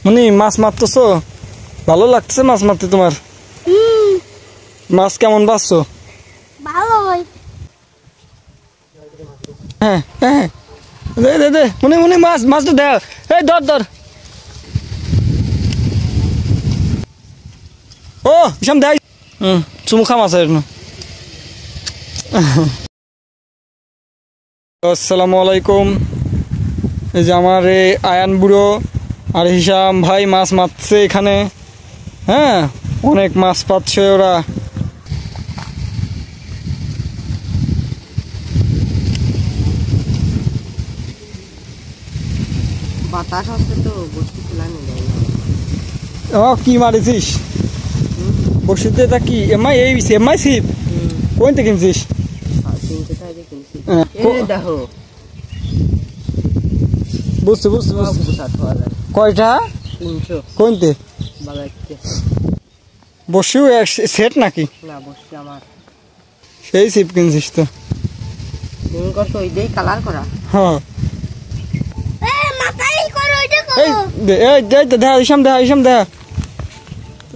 মুনি মাছ মারতেছো? ভালো লাগতেছে মাছ মারতে তোমার? মাছ কেমন পাচ্ছো? ভালোই। হ্যাঁ হ্যাঁ দে দে দে মুনি মুনি মাছ মাছ তো দাও। এই ধর ধর। ও ইসাম দেয়। চুমু খাম আছে এর। আসসালামু আলাইকুম। এই যে আমার এই আয়ান বুড়ো আর হিসাম ভাই মাছ মারছে এখানে। হ্যাঁ অনেক মাছ পাচ্ছে ওরা। বাতাস আসছে তো বসতে খোলানো যায় না। ও কি মারিছিস? বসিতে তা কি এমআই এই এমআই ছিপ? কোনতে কিনছিস? দেখো বুঝছি বুঝছি বুঝছি। কয়টা? 300। কোনতে? বসিও সেট নাকি? না বসছি আমার। সেই ছিপ কিনছিস তো? তুমি করছো ওই দেই কালার করা। হ্যাঁ মাথায় করো ওইটা এই করো। এই দে দে ইসাম দে ইসাম দে।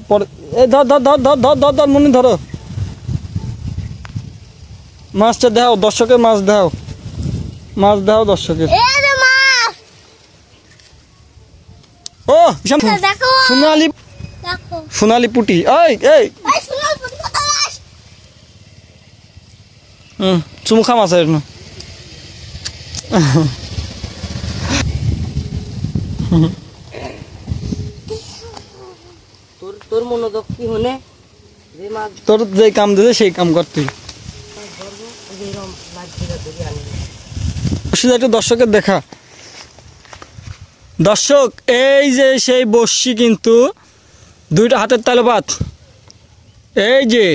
পরে এই ধর ধর ধর ধর ধর ধর ধর মুনি ধরো। মাছটা দাও দর্শকের মাছ দাও। মাছ দাও দর্শকের। এই যে মাছ ও ইসাম দেখো। সোনালি দেখো সোনালি পুটি। এই এই এই সোনাল পুঁটি কত মাছ? চুমু খাম আছে এর। তোর তোর মনোযোগ কি হনে যে মাছ তোর যে কাম দিতে সেই কাম করতে। এরকম লাগছে ধরে আনি একটু দর্শকের দেখা। দর্শক এই যে সেই বর্ষি কিন্তু দুইটা হাতের তালুপাত। এই যে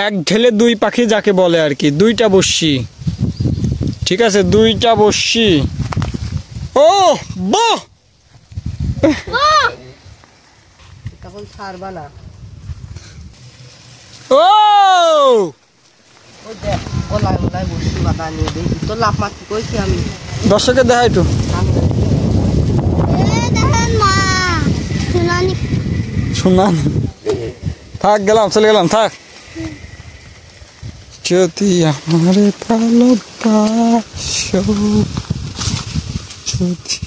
এক ঢেলে দুই পাখি যাকে বলে আর কি, দুইটা বর্ষি। ঠিক আছে দুইটা বর্ষি। ও বাহ তখন ছাড়বা না। ও ওই দেখ ওলাই ওলাই বসছি বাতা নিয়ে দিই তো লাভ মারতে কইছি আমি। দর্শকের দেখা একটু। এই দেখেন মাছ সোনালি। শুনলাম থাক গেলাম চলে গেলাম থাক। যদি আমারে ভালোবাসো যদি